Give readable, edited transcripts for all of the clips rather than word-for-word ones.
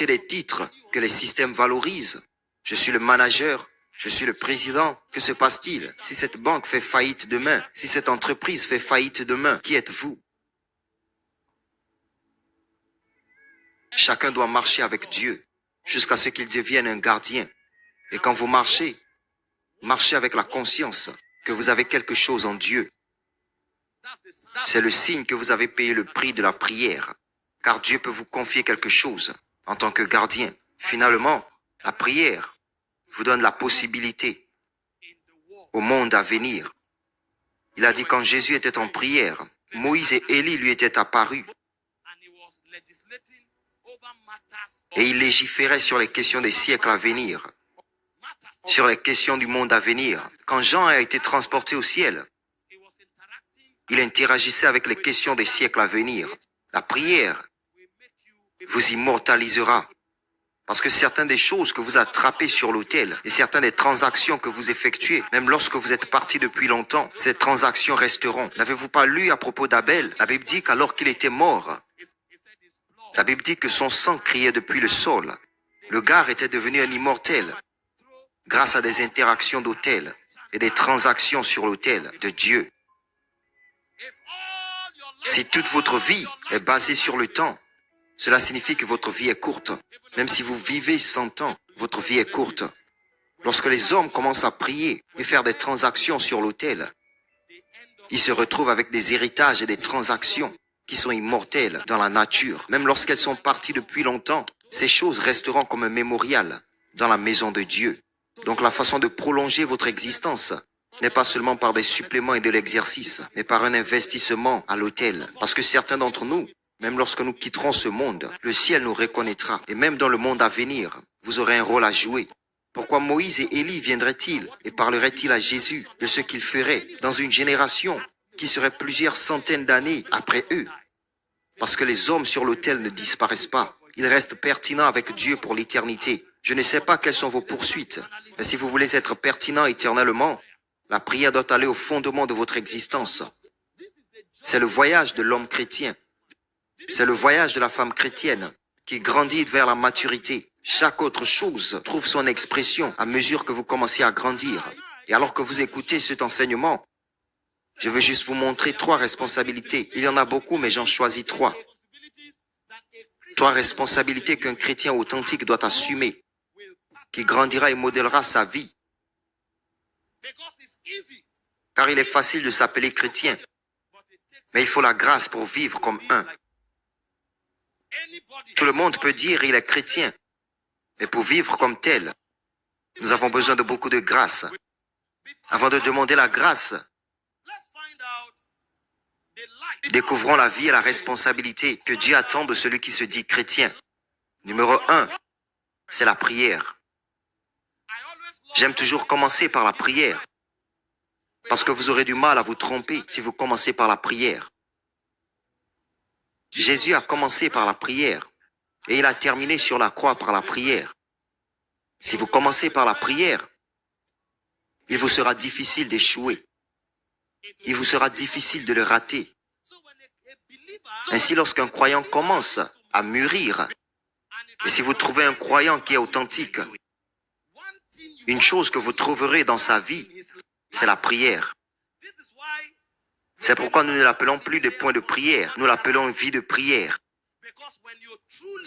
des titres que les systèmes valorisent. Je suis le manager, je suis le président. Que se passe-t-il? Si cette banque fait faillite demain, si cette entreprise fait faillite demain, qui êtes-vous? Chacun doit marcher avec Dieu jusqu'à ce qu'il devienne un gardien. Et quand vous marchez, marchez avec la conscience que vous avez quelque chose en Dieu. C'est le signe que vous avez payé le prix de la prière, car Dieu peut vous confier quelque chose en tant que gardien. Finalement, la prière vous donne la possibilité au monde à venir. Il a dit quand Jésus était en prière, Moïse et Élie lui étaient apparus et il légiférait sur les questions des siècles à venir, sur les questions du monde à venir. Quand Jean a été transporté au ciel, il interagissait avec les questions des siècles à venir. La prière vous immortalisera. Parce que certaines des choses que vous attrapez sur l'autel et certaines des transactions que vous effectuez, même lorsque vous êtes parti depuis longtemps, ces transactions resteront. N'avez-vous pas lu à propos d'Abel? La Bible dit qu'alors qu'il était mort, la Bible dit que son sang criait depuis le sol. Le gars était devenu un immortel grâce à des interactions d'autel et des transactions sur l'autel de Dieu. Si toute votre vie est basée sur le temps, cela signifie que votre vie est courte. Même si vous vivez 100 ans, votre vie est courte. Lorsque les hommes commencent à prier et faire des transactions sur l'autel, ils se retrouvent avec des héritages et des transactions qui sont immortelles dans la nature. Même lorsqu'elles sont parties depuis longtemps, ces choses resteront comme un mémorial dans la maison de Dieu. Donc la façon de prolonger votre existence n'est pas seulement par des suppléments et de l'exercice, mais par un investissement à l'autel. Parce que certains d'entre nous, même lorsque nous quitterons ce monde, le ciel nous reconnaîtra. Et même dans le monde à venir, vous aurez un rôle à jouer. Pourquoi Moïse et Élie viendraient-ils et parleraient-ils à Jésus de ce qu'il ferait dans une génération qui serait plusieurs centaines d'années après eux? Parce que les hommes sur l'autel ne disparaissent pas. Ils restent pertinents avec Dieu pour l'éternité. Je ne sais pas quelles sont vos poursuites, mais si vous voulez être pertinent éternellement, la prière doit aller au fondement de votre existence. C'est le voyage de l'homme chrétien. C'est le voyage de la femme chrétienne qui grandit vers la maturité. Chaque autre chose trouve son expression à mesure que vous commencez à grandir. Et alors que vous écoutez cet enseignement, je veux juste vous montrer 3 responsabilités. Il y en a beaucoup, mais j'en choisis 3. 3 responsabilités qu'un chrétien authentique doit assumer, qui grandira et modèlera sa vie. Car il est facile de s'appeler chrétien, mais il faut la grâce pour vivre comme un. Tout le monde peut dire il est chrétien, mais pour vivre comme tel, nous avons besoin de beaucoup de grâce. Avant de demander la grâce, découvrons la vie et la responsabilité que Dieu attend de celui qui se dit chrétien. Numéro 1, c'est la prière. J'aime toujours commencer par la prière, parce que vous aurez du mal à vous tromper si vous commencez par la prière. Jésus a commencé par la prière et il a terminé sur la croix par la prière. Si vous commencez par la prière, il vous sera difficile d'échouer. Il vous sera difficile de le rater. Ainsi, lorsqu'un croyant commence à mûrir, et si vous trouvez un croyant qui est authentique, une chose que vous trouverez dans sa vie, c'est la prière. C'est pourquoi nous ne l'appelons plus des points de prière, nous l'appelons une vie de prière.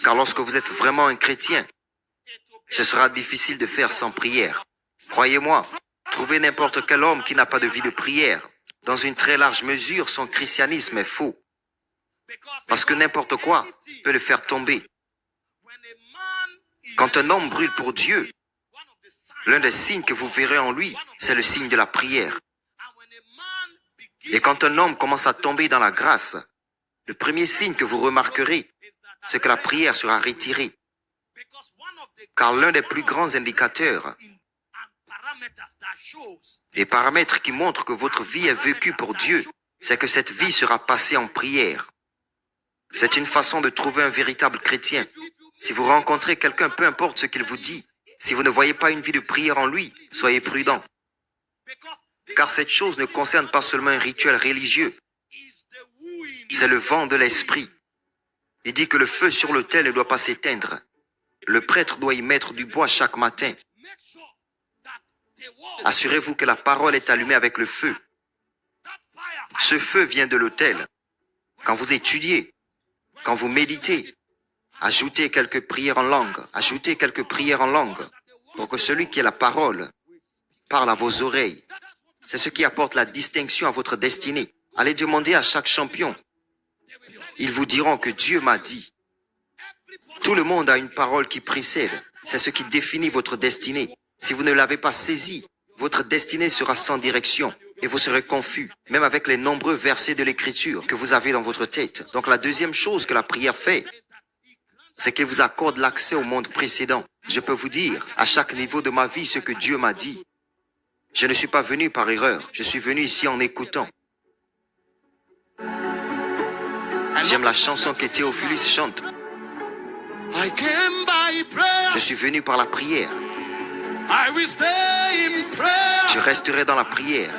Car lorsque vous êtes vraiment un chrétien, ce sera difficile de faire sans prière. Croyez-moi, trouvez n'importe quel homme qui n'a pas de vie de prière. Dans une très large mesure, son christianisme est faux. Parce que n'importe quoi peut le faire tomber. Quand un homme brûle pour Dieu, l'un des signes que vous verrez en lui, c'est le signe de la prière. Et quand un homme commence à tomber dans la grâce, le premier signe que vous remarquerez, c'est que la prière sera retirée. Car l'un des plus grands indicateurs et paramètres qui montrent que votre vie est vécue pour Dieu, c'est que cette vie sera passée en prière. C'est une façon de trouver un véritable chrétien. Si vous rencontrez quelqu'un, peu importe ce qu'il vous dit, si vous ne voyez pas une vie de prière en lui, soyez prudent. Car cette chose ne concerne pas seulement un rituel religieux. C'est le vent de l'esprit. Il dit que le feu sur l'autel ne doit pas s'éteindre. Le prêtre doit y mettre du bois chaque matin. Assurez-vous que la parole est allumée avec le feu. Ce feu vient de l'autel. Quand vous étudiez, quand vous méditez, ajoutez quelques prières en langue, ajoutez quelques prières en langue, pour que celui qui est la parole parle à vos oreilles. C'est ce qui apporte la distinction à votre destinée. Allez demander à chaque champion. Ils vous diront que Dieu m'a dit. Tout le monde a une parole qui précède. C'est ce qui définit votre destinée. Si vous ne l'avez pas saisie, votre destinée sera sans direction et vous serez confus, même avec les nombreux versets de l'Écriture que vous avez dans votre tête. Donc la deuxième chose que la prière fait, c'est qu'elle vous accorde l'accès au monde précédent. Je peux vous dire, à chaque niveau de ma vie, ce que Dieu m'a dit. Je ne suis pas venu par erreur. Je suis venu ici en écoutant. J'aime la chanson que Théophilus chante. Je suis venu par la prière. Je resterai dans la prière.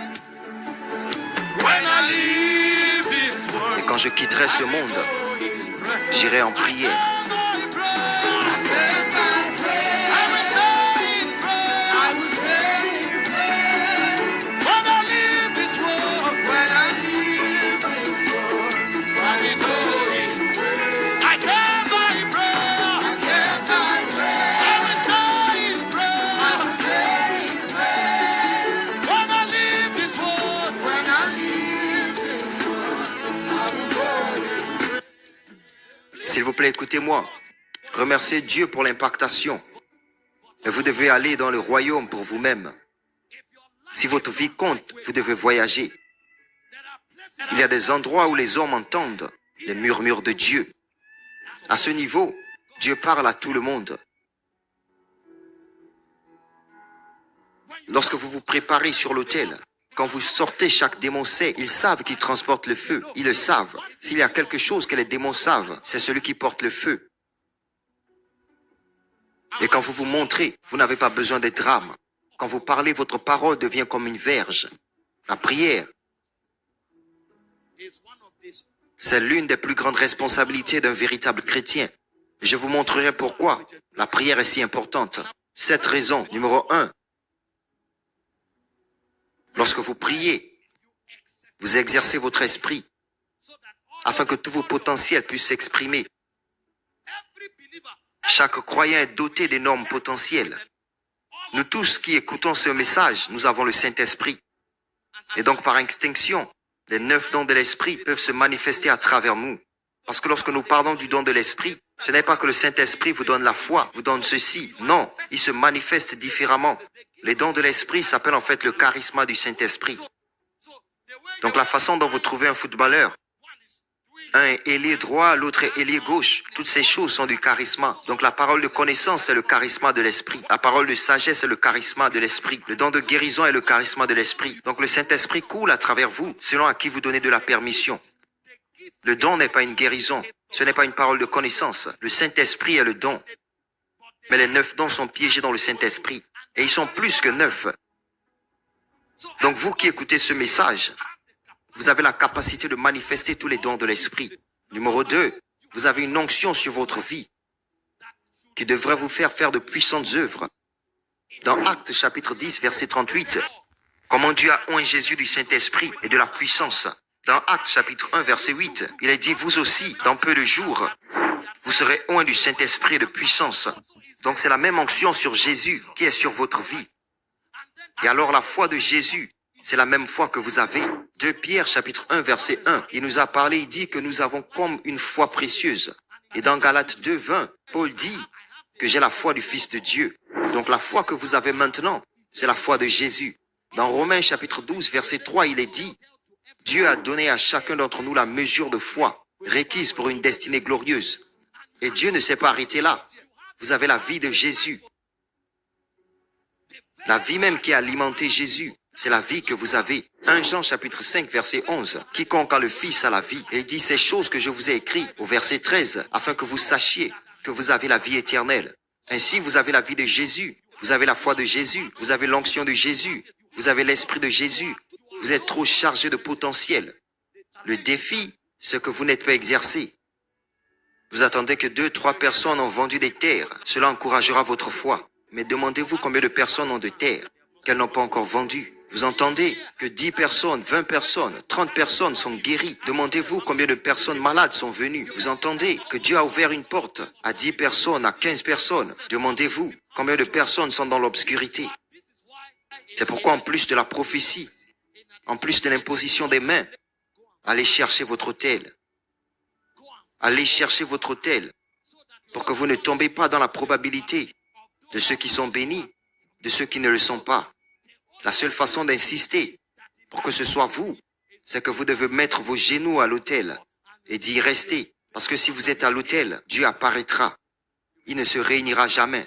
Et quand je quitterai ce monde, j'irai en prière. S'il vous plaît, écoutez-moi. Remerciez Dieu pour l'impactation. Mais vous devez aller dans le royaume pour vous-même. Si votre vie compte, vous devez voyager. Il y a des endroits où les hommes entendent les murmures de Dieu. À ce niveau, Dieu parle à tout le monde. Lorsque vous vous préparez sur l'autel, quand vous sortez, chaque démon sait, ils savent qui transporte le feu. Ils le savent. S'il y a quelque chose que les démons savent, c'est celui qui porte le feu. Et quand vous vous montrez, vous n'avez pas besoin d'être âme. Quand vous parlez, votre parole devient comme une verge. La prière, c'est l'une des plus grandes responsabilités d'un véritable chrétien. Je vous montrerai pourquoi la prière est si importante. Cette raison, numéro 1. Lorsque vous priez, vous exercez votre esprit afin que tous vos potentiels puissent s'exprimer. Chaque croyant est doté d'énormes potentiels. Nous tous qui écoutons ce message, nous avons le Saint-Esprit. Et donc par extinction, les 9 dons de l'Esprit peuvent se manifester à travers nous. Parce que lorsque nous parlons du don de l'Esprit, ce n'est pas que le Saint-Esprit vous donne la foi, vous donne ceci. Non, il se manifeste différemment. Les dons de l'Esprit s'appellent en fait le charisme du Saint-Esprit. Donc la façon dont vous trouvez un footballeur, un est ailier droit, l'autre est ailier gauche. Toutes ces choses sont du charisme. Donc la parole de connaissance, c'est le charisme de l'Esprit. La parole de sagesse, c'est le charisme de l'Esprit. Le don de guérison est le charisme de l'Esprit. Donc le Saint-Esprit coule à travers vous, selon à qui vous donnez de la permission. Le don n'est pas une guérison. Ce n'est pas une parole de connaissance. Le Saint-Esprit est le don. Mais les 9 dons sont piégés dans le Saint-Esprit. Et ils sont plus que 9. Donc vous qui écoutez ce message, vous avez la capacité de manifester tous les dons de l'Esprit. Numéro 2, vous avez une onction sur votre vie qui devrait vous faire faire de puissantes œuvres. Dans Actes chapitre 10, verset 38, comment Dieu a oint Jésus du Saint-Esprit et de la puissance. Dans Actes chapitre 1, verset 8, il est dit, vous aussi, dans peu de jours, vous serez oints du Saint-Esprit et de puissance. Donc c'est la même onction sur Jésus qui est sur votre vie. Et alors la foi de Jésus, c'est la même foi que vous avez. 2 Pierre chapitre 1 verset 1, il nous a parlé, il dit que nous avons comme une foi précieuse. Et dans Galates 2, 20, Paul dit que j'ai la foi du Fils de Dieu. Donc la foi que vous avez maintenant, c'est la foi de Jésus. Dans Romains chapitre 12 verset 3, il est dit, Dieu a donné à chacun d'entre nous la mesure de foi requise pour une destinée glorieuse. Et Dieu ne s'est pas arrêté là. Vous avez la vie de Jésus. La vie même qui a alimenté Jésus, c'est la vie que vous avez. 1 Jean chapitre 5 verset 11. Quiconque a le Fils a la vie. Et il dit ces choses que je vous ai écrites au verset 13, afin que vous sachiez que vous avez la vie éternelle. Ainsi vous avez la vie de Jésus. Vous avez la foi de Jésus. Vous avez l'onction de Jésus. Vous avez l'esprit de Jésus. Vous êtes trop chargé de potentiel. Le défi, c'est que vous n'êtes pas exercé. Vous attendez que 2, 3 personnes ont vendu des terres. Cela encouragera votre foi. Mais demandez-vous combien de personnes ont de terres qu'elles n'ont pas encore vendues. Vous entendez que 10 personnes, 20 personnes, 30 personnes sont guéries. Demandez-vous combien de personnes malades sont venues. Vous entendez que Dieu a ouvert une porte à 10 personnes, à 15 personnes. Demandez-vous combien de personnes sont dans l'obscurité. C'est pourquoi en plus de la prophétie, en plus de l'imposition des mains, allez chercher votre autel. Allez chercher votre autel pour que vous ne tombez pas dans la probabilité de ceux qui sont bénis, de ceux qui ne le sont pas. La seule façon d'insister pour que ce soit vous, c'est que vous devez mettre vos genoux à l'autel et d'y rester. Parce que si vous êtes à l'autel, Dieu apparaîtra. Il ne se réunira jamais.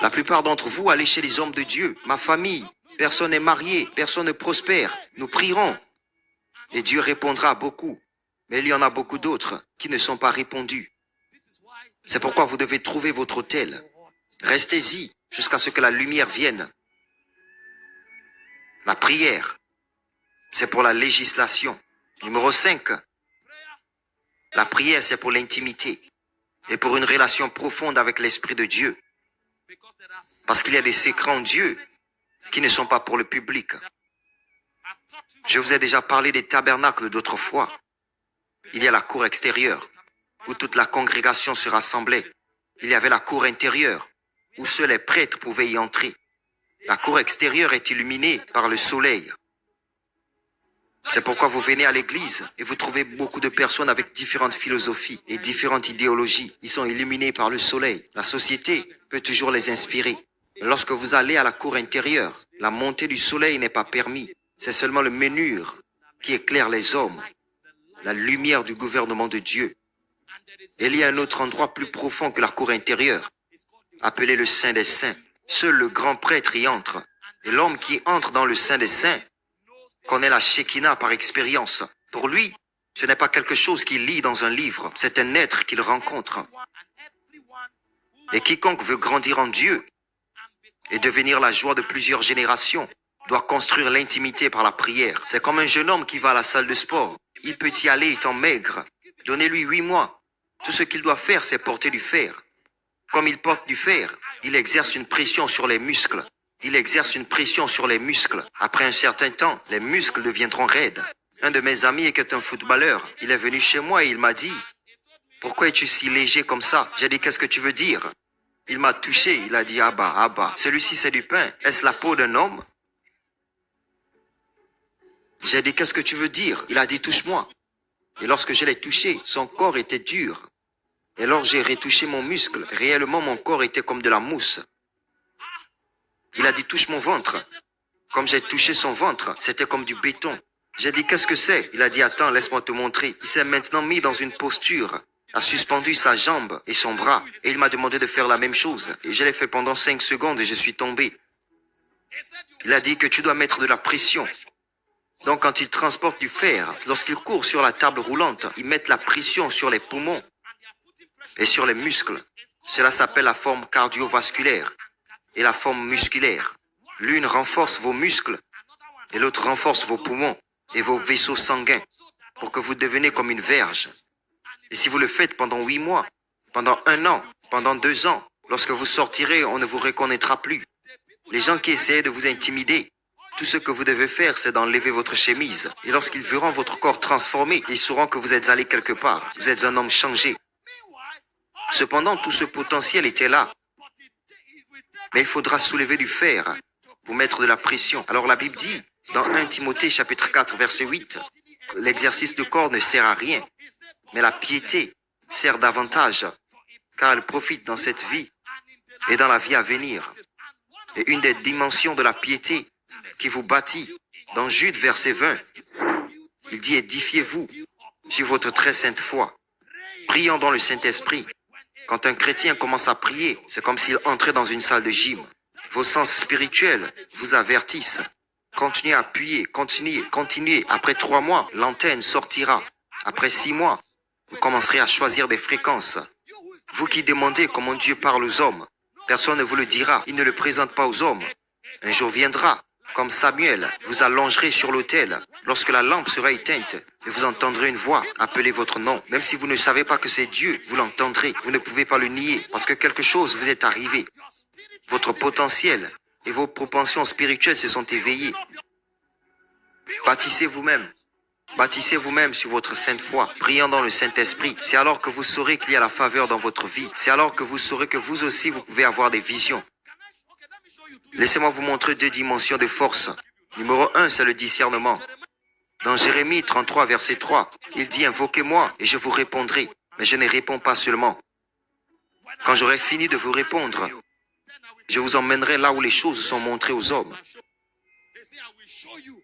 La plupart d'entre vous, allez chez les hommes de Dieu. Ma famille, personne n'est marié, personne ne prospère. Nous prierons. Et Dieu répondra à beaucoup. Mais il y en a beaucoup d'autres qui ne sont pas répondus. C'est pourquoi vous devez trouver votre autel. Restez-y jusqu'à ce que la lumière vienne. La prière, c'est pour la législation. Numéro 5. La prière, c'est pour l'intimité et pour une relation profonde avec l'Esprit de Dieu. Parce qu'il y a des secrets en Dieu qui ne sont pas pour le public. Je vous ai déjà parlé des tabernacles d'autrefois. Il y a la cour extérieure, où toute la congrégation se rassemblait. Il y avait la cour intérieure, où seuls les prêtres pouvaient y entrer. La cour extérieure est illuminée par le soleil. C'est pourquoi vous venez à l'église et vous trouvez beaucoup de personnes avec différentes philosophies et différentes idéologies. Ils sont illuminés par le soleil. La société peut toujours les inspirer. Lorsque vous allez à la cour intérieure, la montée du soleil n'est pas permise. C'est seulement le menhir qui éclaire les hommes, la lumière du gouvernement de Dieu. Et il y a un autre endroit plus profond que la cour intérieure, appelé le Saint des Saints. Seul le grand prêtre y entre. Et l'homme qui entre dans le Saint des Saints connaît la Shekinah par expérience. Pour lui, ce n'est pas quelque chose qu'il lit dans un livre, c'est un être qu'il rencontre. Et quiconque veut grandir en Dieu et devenir la joie de plusieurs générations doit construire l'intimité par la prière. C'est comme un jeune homme qui va à la salle de sport. Il peut y aller étant maigre. Donnez-lui 8 mois. Tout ce qu'il doit faire, c'est porter du fer. Comme il porte du fer, il exerce une pression sur les muscles. Il exerce une pression sur les muscles. Après un certain temps, les muscles deviendront raides. Un de mes amis qui est un footballeur, il est venu chez moi et il m'a dit « Pourquoi es-tu si léger comme ça ?» J'ai dit « Qu'est-ce que tu veux dire ?» Il m'a touché, il a dit « Abba, Abba, celui-ci c'est du pain. Est-ce la peau d'un homme ?» J'ai dit « Qu'est-ce que tu veux dire ?» Il a dit « Touche-moi. » Et lorsque je l'ai touché, son corps était dur. Et lorsque j'ai retouché mon muscle, réellement mon corps était comme de la mousse. Il a dit, touche mon ventre. Comme j'ai touché son ventre, c'était comme du béton. J'ai dit, qu'est-ce que c'est? Il a dit, attends, laisse-moi te montrer. Il s'est maintenant mis dans une posture, a suspendu sa jambe et son bras. Et il m'a demandé de faire la même chose. Et je l'ai fait pendant 5 secondes et je suis tombé. Il a dit que tu dois mettre de la pression. Donc quand il transporte du fer, lorsqu'il court sur la table roulante, ils mettent la pression sur les poumons et sur les muscles. Cela s'appelle la forme cardiovasculaire et la forme musculaire. L'une renforce vos muscles et l'autre renforce vos poumons et vos vaisseaux sanguins pour que vous deveniez comme une verge. Et si vous le faites pendant 8 mois, pendant 1 an, pendant 2 ans, lorsque vous sortirez, on ne vous reconnaîtra plus. Les gens qui essaient de vous intimider, tout ce que vous devez faire, c'est d'enlever votre chemise. Et lorsqu'ils verront votre corps transformé, ils sauront que vous êtes allé quelque part. Vous êtes un homme changé. Cependant, tout ce potentiel était là. Mais il faudra soulever du fer pour mettre de la pression. Alors la Bible dit, dans 1 Timothée chapitre 4, verset 8, l'exercice de corps ne sert à rien, mais la piété sert davantage, car elle profite dans cette vie et dans la vie à venir. Et une des dimensions de la piété qui vous bâtit, dans Jude verset 20, il dit, édifiez-vous sur votre très sainte foi. Prions dans le Saint-Esprit. Quand un chrétien commence à prier, c'est comme s'il entrait dans une salle de gym. Vos sens spirituels vous avertissent. Continuez à appuyer, continuez. Après 3 mois, l'antenne sortira. Après 6 mois, vous commencerez à choisir des fréquences. Vous qui demandez comment Dieu parle aux hommes, personne ne vous le dira. Il ne le présente pas aux hommes. Un jour viendra Comme Samuel, vous allongerez sur l'autel. Lorsque la lampe sera éteinte, et vous entendrez une voix appeler votre nom. Même si vous ne savez pas que c'est Dieu, vous l'entendrez. Vous ne pouvez pas le nier parce que quelque chose vous est arrivé. Votre potentiel et vos propensions spirituelles se sont éveillées. Bâtissez vous-même. Bâtissez vous-même sur votre sainte foi, priant dans le Saint-Esprit. C'est alors que vous saurez qu'il y a la faveur dans votre vie. C'est alors que vous saurez que vous aussi, vous pouvez avoir des visions. Laissez-moi vous montrer deux dimensions de force. Numéro 1, c'est le discernement. Dans Jérémie 33, verset 3, il dit « Invoquez-moi et je vous répondrai, mais je ne réponds pas seulement. Quand j'aurai fini de vous répondre, je vous emmènerai là où les choses sont montrées aux hommes. »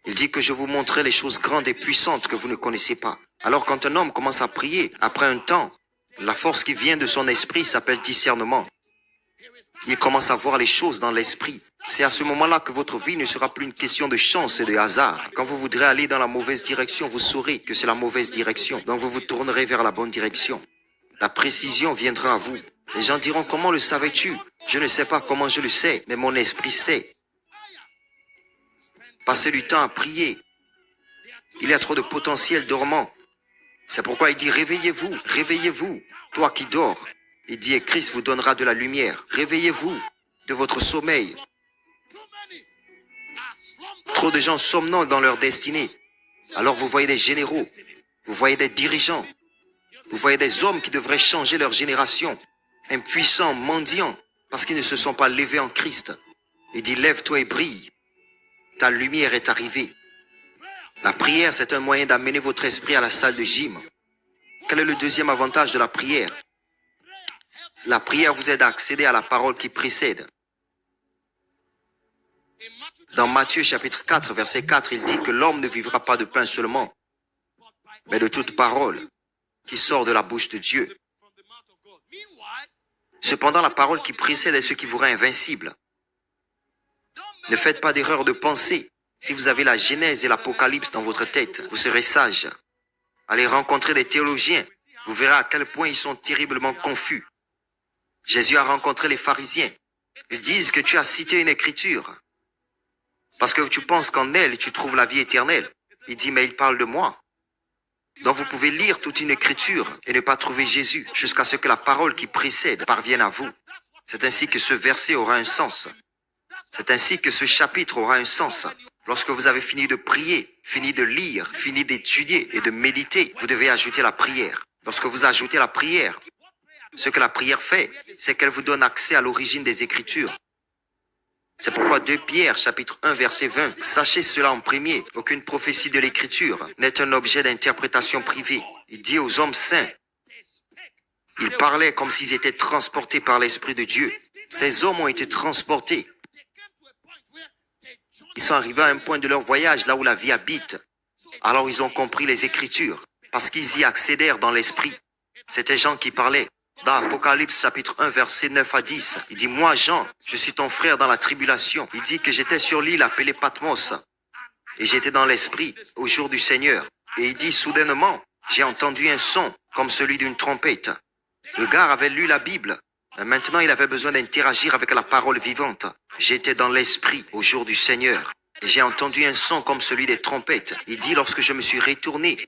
Il dit que je vous montrerai les choses grandes et puissantes que vous ne connaissez pas. Alors quand un homme commence à prier, après un temps, la force qui vient de son esprit s'appelle discernement. Il commence à voir les choses dans l'esprit. C'est à ce moment-là que votre vie ne sera plus une question de chance et de hasard. Quand vous voudrez aller dans la mauvaise direction, vous saurez que c'est la mauvaise direction. Donc vous vous tournerez vers la bonne direction. La précision viendra à vous. Les gens diront, comment le savais-tu? Je ne sais pas comment je le sais, mais mon esprit sait. Passez du temps à prier. Il y a trop de potentiel dormant. C'est pourquoi il dit, réveillez-vous, réveillez-vous, toi qui dors. Il dit, et Christ vous donnera de la lumière. Réveillez-vous de votre sommeil. Trop de gens somnolent dans leur destinée. Alors vous voyez des généraux, vous voyez des dirigeants, vous voyez des hommes qui devraient changer leur génération, impuissants, mendiants, parce qu'ils ne se sont pas levés en Christ. Il dit, lève-toi et brille. Ta lumière est arrivée. La prière, c'est un moyen d'amener votre esprit à la salle de gym. Quel est le deuxième avantage de la prière? La prière vous aide à accéder à la parole qui précède. Dans Matthieu chapitre 4, verset 4, il dit que l'homme ne vivra pas de pain seulement, mais de toute parole qui sort de la bouche de Dieu. Cependant, la parole qui précède est ce qui vous rend invincible. Ne faites pas d'erreur de pensée. Si vous avez la Genèse et l'Apocalypse dans votre tête, vous serez sage. Allez rencontrer des théologiens. Vous verrez à quel point ils sont terriblement confus. Jésus a rencontré les pharisiens. Ils disent que tu as cité une écriture parce que tu penses qu'en elle, tu trouves la vie éternelle. Il dit, mais il parle de moi. Donc vous pouvez lire toute une écriture et ne pas trouver Jésus jusqu'à ce que la parole qui précède parvienne à vous. C'est ainsi que ce verset aura un sens. C'est ainsi que ce chapitre aura un sens. Lorsque vous avez fini de prier, fini de lire, fini d'étudier et de méditer, vous devez ajouter la prière. Lorsque vous ajoutez la prière, ce que la prière fait, c'est qu'elle vous donne accès à l'origine des Écritures. C'est pourquoi 2 Pierre, chapitre 1, verset 20, sachez cela en premier, aucune prophétie de l'Écriture n'est un objet d'interprétation privée. Il dit aux hommes saints, ils parlaient comme s'ils étaient transportés par l'Esprit de Dieu. Ces hommes ont été transportés. Ils sont arrivés à un point de leur voyage, là où la vie habite. Alors ils ont compris les Écritures, parce qu'ils y accédèrent dans l'Esprit. C'était Jean qui parlait. Dans Apocalypse chapitre 1 verset 9 à 10, il dit, moi Jean, je suis ton frère dans la tribulation. Il dit que j'étais sur l'île appelée Patmos et j'étais dans l'esprit au jour du Seigneur. Et il dit, soudainement, j'ai entendu un son comme celui d'une trompette. Le gars avait lu la Bible, mais maintenant il avait besoin d'interagir avec la parole vivante. J'étais dans l'esprit au jour du Seigneur et j'ai entendu un son comme celui des trompettes. Il dit, lorsque je me suis retourné,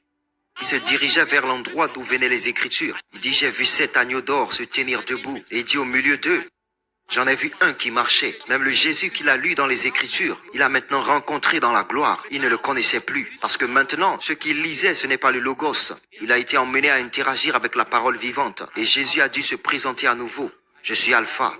il se dirigeait vers l'endroit d'où venaient les Écritures. Il dit, j'ai vu 7 agneaux d'or se tenir debout. Et il dit, au milieu d'eux, j'en ai vu un qui marchait. Même le Jésus qu'il a lu dans les Écritures, il a maintenant rencontré dans la gloire. Il ne le connaissait plus. Parce que maintenant, ce qu'il lisait, ce n'est pas le Logos. Il a été emmené à interagir avec la parole vivante. Et Jésus a dû se présenter à nouveau. Je suis Alpha,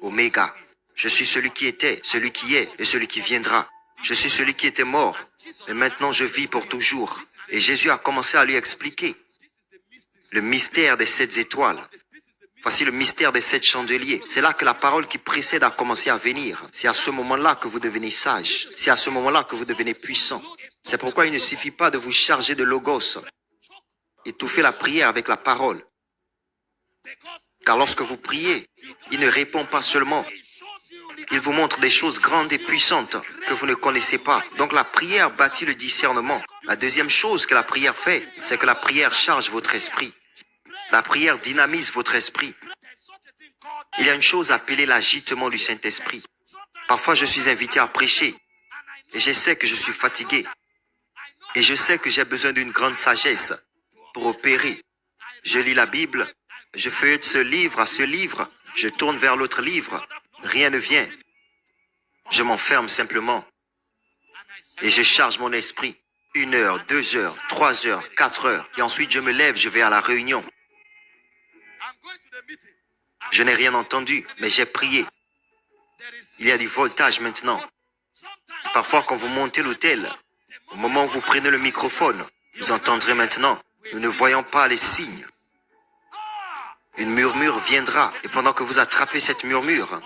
Oméga. Je suis celui qui était, celui qui est et celui qui viendra. Je suis celui qui était mort. Mais maintenant, je vis pour toujours. Et Jésus a commencé à lui expliquer le mystère des 7 étoiles. Voici le mystère des 7 chandeliers. C'est là que la parole qui précède a commencé à venir. C'est à ce moment-là que vous devenez sage. C'est à ce moment-là que vous devenez puissant. C'est pourquoi il ne suffit pas de vous charger de logos. Étouffez la prière avec la parole. Car lorsque vous priez, il ne répond pas seulement. Il vous montre des choses grandes et puissantes que vous ne connaissez pas. Donc la prière bâtit le discernement. La deuxième chose que la prière fait, c'est que la prière charge votre esprit. La prière dynamise votre esprit. Il y a une chose appelée l'agitement du Saint-Esprit. Parfois, je suis invité à prêcher. Et je sais que je suis fatigué. Et je sais que j'ai besoin d'une grande sagesse pour opérer. Je lis la Bible, je feuillette ce livre à ce livre, je tourne vers l'autre livre. Rien ne vient. Je m'enferme simplement. Et je charge mon esprit. 1 heure, 2 heures, 3 heures, 4 heures. Et ensuite je me lève, je vais à la réunion. Je n'ai rien entendu, mais j'ai prié. Il y a du voltage maintenant. Parfois, quand vous montez l'autel, au moment où vous prenez le microphone, vous entendrez maintenant, nous ne voyons pas les signes. Une murmure viendra, et pendant que vous attrapez cette murmure,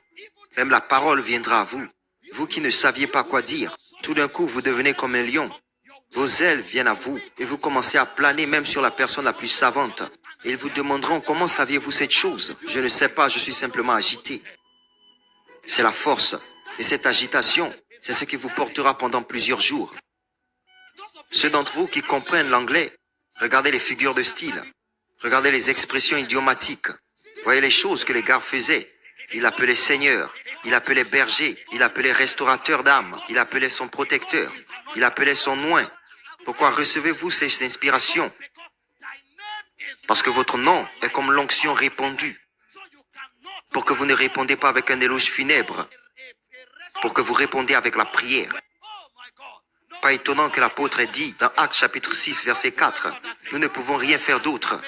même la parole viendra à vous. Vous qui ne saviez pas quoi dire, tout d'un coup, vous devenez comme un lion. Vos ailes viennent à vous, et vous commencez à planer même sur la personne la plus savante. Et ils vous demanderont, comment saviez-vous cette chose? Je ne sais pas, je suis simplement agité. C'est la force. Et cette agitation, c'est ce qui vous portera pendant plusieurs jours. Ceux d'entre vous qui comprennent l'anglais, regardez les figures de style. Regardez les expressions idiomatiques. Voyez les choses que les gars faisaient. Il appelait Seigneur, il appelait berger, il appelait restaurateur d'âme, il appelait son protecteur, il appelait son oint. Pourquoi recevez-vous ces inspirations? Parce que votre nom est comme l'onction répandue. Pour que vous ne répondez pas avec un éloge funèbre. Pour que vous répondez avec la prière. Pas étonnant que l'apôtre ait dit dans Actes chapitre 6 verset 4, nous ne pouvons rien faire d'autre.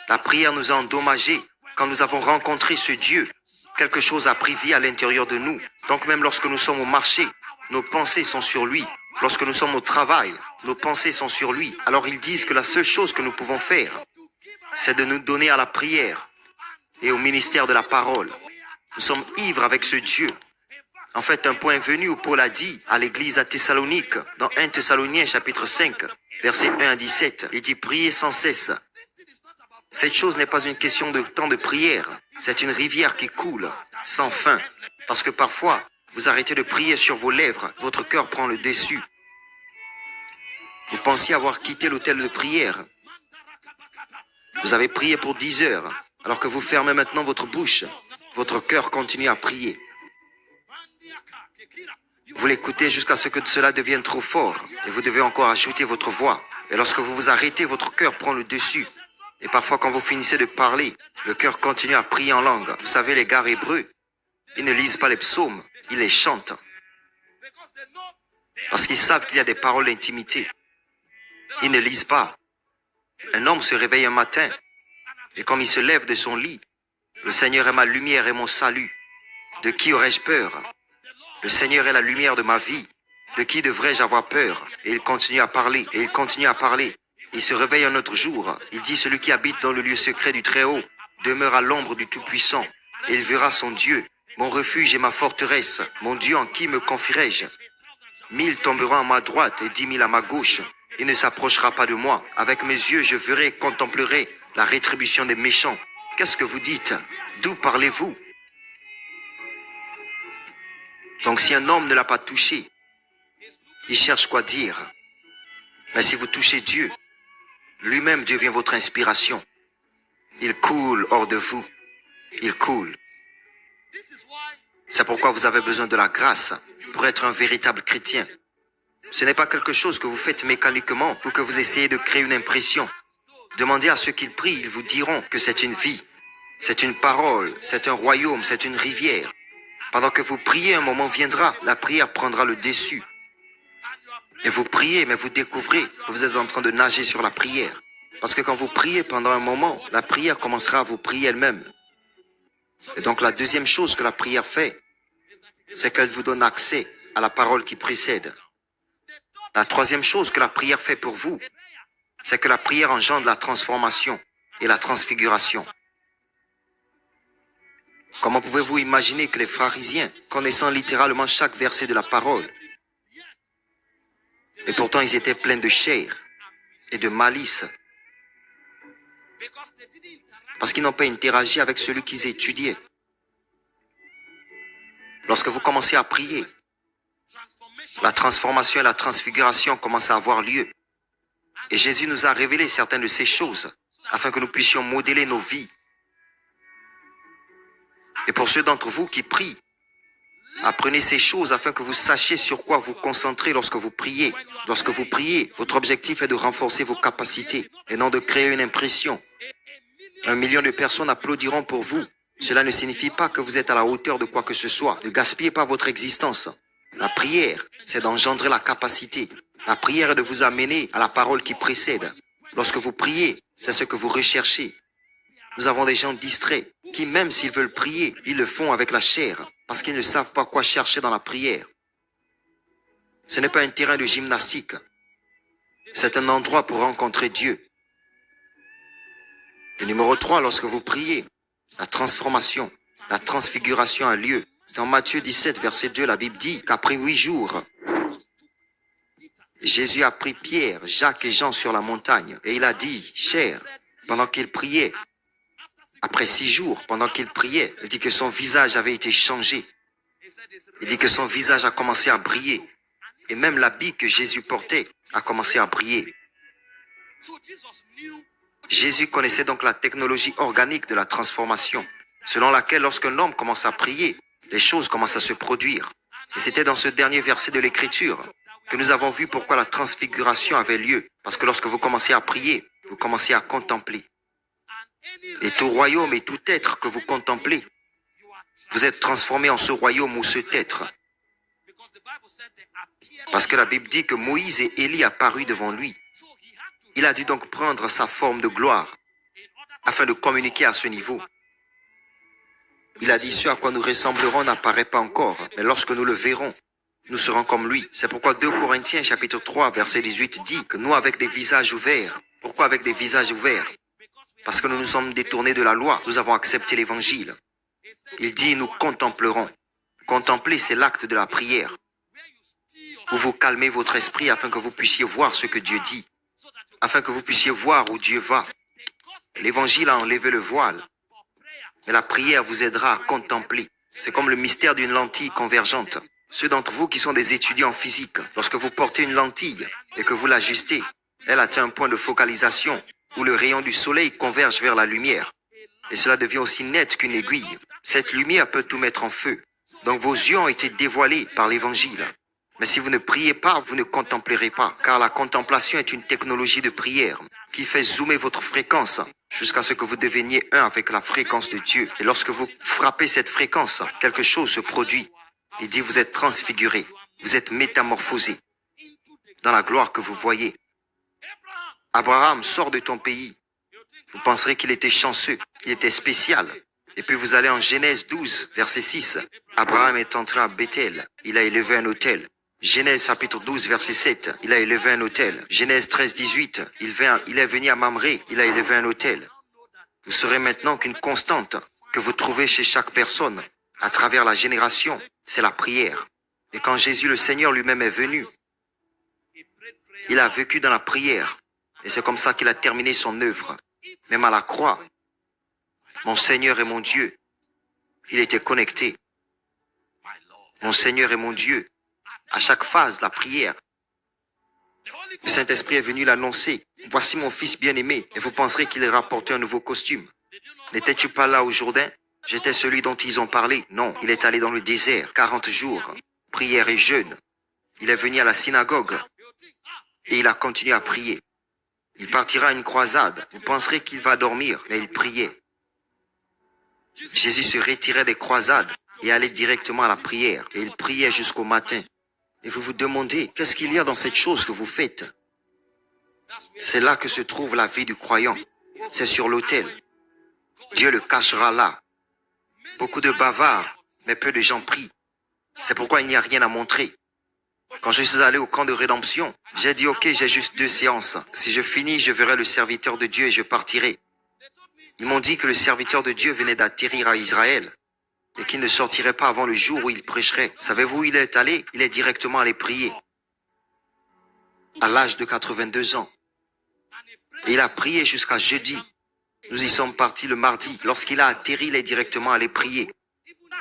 La prière nous a endommagés quand nous avons rencontré ce Dieu. Quelque chose a pris vie à l'intérieur de nous. Donc même lorsque nous sommes au marché, nos pensées sont sur lui. Lorsque nous sommes au travail, nos pensées sont sur lui. Alors ils disent que la seule chose que nous pouvons faire, c'est de nous donner à la prière et au ministère de la parole. Nous sommes ivres avec ce Dieu. En fait, un point est venu où Paul a dit à l'église à Thessalonique, dans 1 Thessaloniciens chapitre 5, versets 1 à 17, il dit « Priez sans cesse ». Cette chose n'est pas une question de temps de prière, c'est une rivière qui coule, sans fin. Parce que parfois, vous arrêtez de prier sur vos lèvres, votre cœur prend le dessus. Vous pensiez avoir quitté l'autel de prière. Vous avez prié pour 10 heures, alors que vous fermez maintenant votre bouche. Votre cœur continue à prier. Vous l'écoutez jusqu'à ce que cela devienne trop fort, et vous devez encore ajouter votre voix. Et lorsque vous vous arrêtez, votre cœur prend le dessus. Et parfois, quand vous finissez de parler, le cœur continue à prier en langue. Vous savez, les gars hébreux, ils ne lisent pas les psaumes, ils les chantent. Parce qu'ils savent qu'il y a des paroles d'intimité. Ils ne lisent pas. Un homme se réveille un matin, et comme il se lève de son lit, le Seigneur est ma lumière et mon salut. De qui aurais-je peur? Le Seigneur est la lumière de ma vie. De qui devrais-je avoir peur? Et il continue à parler, et il continue à parler. Il se réveille un autre jour. Il dit, celui qui habite dans le lieu secret du Très-Haut demeure à l'ombre du Tout-Puissant. Et il verra son Dieu, mon refuge et ma forteresse, mon Dieu en qui me confierai-je? 1000 tomberont à ma droite et 10 000 à ma gauche. Il ne s'approchera pas de moi. Avec mes yeux, je verrai, contemplerai la rétribution des méchants. Qu'est-ce que vous dites? D'où parlez-vous? Donc si un homme ne l'a pas touché, il cherche quoi dire. Mais si vous touchez Dieu, lui-même devient votre inspiration. Il coule hors de vous. Il coule. C'est pourquoi vous avez besoin de la grâce pour être un véritable chrétien. Ce n'est pas quelque chose que vous faites mécaniquement ou que vous essayez de créer une impression. Demandez à ceux qui prient, ils vous diront que c'est une vie, c'est une parole, c'est un royaume, c'est une rivière. Pendant que vous priez, un moment viendra, la prière prendra le dessus. Et vous priez, mais vous découvrez que vous êtes en train de nager sur la prière. Parce que quand vous priez pendant un moment, la prière commencera à vous prier elle-même. Et donc la deuxième chose que la prière fait, c'est qu'elle vous donne accès à la parole qui précède. La troisième chose que la prière fait pour vous, c'est que la prière engendre la transformation et la transfiguration. Comment pouvez-vous imaginer que les pharisiens, connaissant littéralement chaque verset de la parole, et pourtant ils étaient pleins de chair et de malice, parce qu'ils n'ont pas interagi avec celui qu'ils étudiaient. Lorsque vous commencez à prier, la transformation et la transfiguration commencent à avoir lieu. Et Jésus nous a révélé certaines de ces choses, afin que nous puissions modeler nos vies. Et pour ceux d'entre vous qui prient, Apprenez ces choses afin que vous sachiez sur quoi vous concentrer lorsque vous priez. Lorsque vous priez, votre objectif est de renforcer vos capacités et non de créer une impression. 1 million de personnes applaudiront pour vous. Cela ne signifie pas que vous êtes à la hauteur de quoi que ce soit. Ne gaspillez pas votre existence. La prière, c'est d'engendrer la capacité. La prière est de vous amener à la parole qui précède. Lorsque vous priez, c'est ce que vous recherchez. Nous avons des gens distraits qui, même s'ils veulent prier, ils le font avec la chair parce qu'ils ne savent pas quoi chercher dans la prière. Ce n'est pas un terrain de gymnastique. C'est un endroit pour rencontrer Dieu. Et numéro 3, lorsque vous priez, la transformation, la transfiguration a lieu. Dans Matthieu 17, verset 2, la Bible dit qu'après 8 jours, Jésus a pris Pierre, Jacques et Jean sur la montagne et il a dit, cher, pendant qu'il priait, après 6 jours, pendant qu'il priait, il dit que son visage avait été changé. Il dit que son visage a commencé à briller. Et même l'habit que Jésus portait a commencé à briller. Jésus connaissait donc la technologie organique de la transformation, selon laquelle lorsqu'un homme commence à prier, les choses commencent à se produire. Et c'était dans ce dernier verset de l'Écriture que nous avons vu pourquoi la transfiguration avait lieu. Parce que lorsque vous commencez à prier, vous commencez à contempler. Et tout royaume et tout être que vous contemplez, vous êtes transformé en ce royaume ou cet être. Parce que la Bible dit que Moïse et Élie apparurent devant lui. Il a dû donc prendre sa forme de gloire afin de communiquer à ce niveau. Il a dit ce à quoi nous ressemblerons n'apparaît pas encore, mais lorsque nous le verrons, nous serons comme lui. C'est pourquoi 2 Corinthiens chapitre 3 verset 18 dit que nous avec des visages ouverts. Pourquoi avec des visages ouverts? Parce que nous nous sommes détournés de la loi, nous avons accepté l'évangile. Il dit nous contemplerons. Contempler, c'est l'acte de la prière. Où vous calmez votre esprit afin que vous puissiez voir ce que Dieu dit, afin que vous puissiez voir où Dieu va. L'évangile a enlevé le voile, mais la prière vous aidera à contempler. C'est comme le mystère d'une lentille convergente. Ceux d'entre vous qui sont des étudiants en physique, lorsque vous portez une lentille et que vous l'ajustez, elle atteint un point de focalisation où le rayon du soleil converge vers la lumière. Et cela devient aussi net qu'une aiguille. Cette lumière peut tout mettre en feu. Donc vos yeux ont été dévoilés par l'évangile. Mais si vous ne priez pas, vous ne contemplerez pas. Car la contemplation est une technologie de prière qui fait zoomer votre fréquence jusqu'à ce que vous deveniez un avec la fréquence de Dieu. Et lorsque vous frappez cette fréquence, quelque chose se produit. Il dit vous êtes transfiguré, vous êtes métamorphosé dans la gloire que vous voyez. Abraham, sort de ton pays. Vous penserez qu'il était chanceux, il était spécial. Et puis vous allez en Genèse 12, verset 6. Abraham est entré à Bethel, il a élevé un autel. Genèse chapitre 12, verset 7, il a élevé un autel. Genèse 13, 18, il est venu à Mamré, il a élevé un autel. Vous saurez maintenant qu'une constante que vous trouvez chez chaque personne, à travers la génération, c'est la prière. Et quand Jésus le Seigneur lui-même est venu, il a vécu dans la prière. Et c'est comme ça qu'il a terminé son œuvre. Même à la croix, mon Seigneur et mon Dieu, il était connecté. Mon Seigneur et mon Dieu, à chaque phase, la prière. Le Saint-Esprit est venu l'annoncer. Voici mon fils bien-aimé. Et vous penserez qu'il a rapporté un nouveau costume. N'étais-tu pas là au Jourdain? J'étais celui dont ils ont parlé. Non, il est allé dans le désert, 40 jours, prière et jeûne. Il est venu à la synagogue et il a continué à prier. Il partira à une croisade. Vous penserez qu'il va dormir, mais il priait. Jésus se retirait des croisades et allait directement à la prière. Et il priait jusqu'au matin. Et vous vous demandez, qu'est-ce qu'il y a dans cette chose que vous faites? C'est là que se trouve la vie du croyant. C'est sur l'autel. Dieu le cachera là. Beaucoup de bavards, mais peu de gens prient. C'est pourquoi il n'y a rien à montrer. Quand je suis allé au camp de rédemption, j'ai dit ok, j'ai juste 2 séances. Si je finis, je verrai le serviteur de Dieu et je partirai. Ils m'ont dit que le serviteur de Dieu venait d'atterrir à Israël et qu'il ne sortirait pas avant le jour où il prêcherait. Savez-vous où il est allé? Il est directement allé prier. À l'âge de 82 ans. Et il a prié jusqu'à jeudi. Nous y sommes partis le mardi. Lorsqu'il a atterri, il est directement allé prier.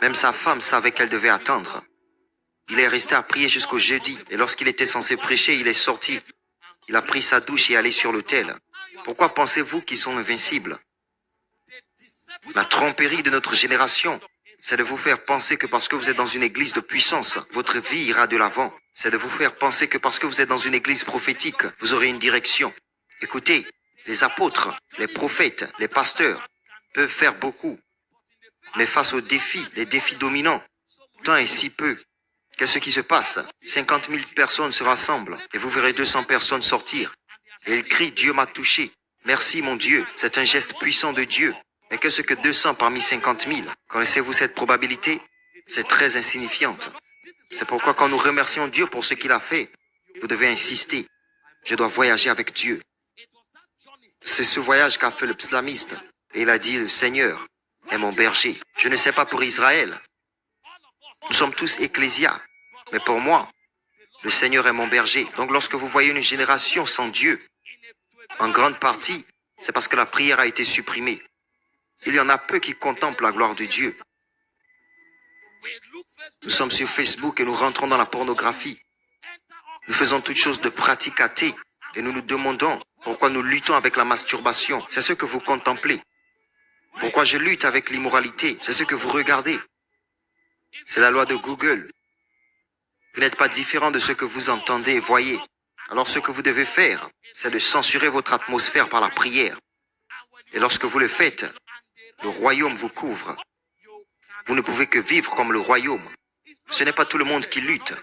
Même sa femme savait qu'elle devait attendre. Il est resté à prier jusqu'au jeudi. Et lorsqu'il était censé prêcher, il est sorti. Il a pris sa douche et est allé sur l'autel. Pourquoi pensez-vous qu'ils sont invincibles? La tromperie de notre génération, C'est de vous faire penser que parce que vous êtes dans une église de puissance, votre vie ira de l'avant. C'est de vous faire penser que parce que vous êtes dans une église prophétique, vous aurez une direction. Écoutez, les apôtres, les prophètes, les pasteurs peuvent faire beaucoup. Mais face aux défis, les défis dominants, temps est si peu. Qu'est-ce qui se passe? 50 000 personnes se rassemblent et vous verrez 200 personnes sortir. Et ils crient, Dieu m'a touché. Merci mon Dieu, c'est un geste puissant de Dieu. Mais qu'est-ce que 200 parmi 50 000? Connaissez-vous cette probabilité? C'est très insignifiante. C'est pourquoi quand nous remercions Dieu pour ce qu'il a fait, vous devez insister. Je dois voyager avec Dieu. C'est ce voyage qu'a fait le psalmiste. Et il a dit, le Seigneur est mon berger. Je ne sais pas pour Israël. Nous sommes tous ecclésias. Mais pour moi, le Seigneur est mon berger. Donc lorsque vous voyez une génération sans Dieu, en grande partie, c'est parce que la prière a été supprimée. Il y en a peu qui contemplent la gloire de Dieu. Nous sommes sur Facebook et nous rentrons dans la pornographie. Nous faisons toutes choses de pratique athée et nous nous demandons pourquoi nous luttons avec la masturbation. C'est ce que vous contemplez. Pourquoi je lutte avec l'immoralité? C'est ce que vous regardez. C'est la loi de Google. Vous n'êtes pas différent de ce que vous entendez et voyez. Alors ce que vous devez faire, c'est de censurer votre atmosphère par la prière. Et lorsque vous le faites, le royaume vous couvre. Vous ne pouvez que vivre comme le royaume. Ce n'est pas tout le monde qui lutte.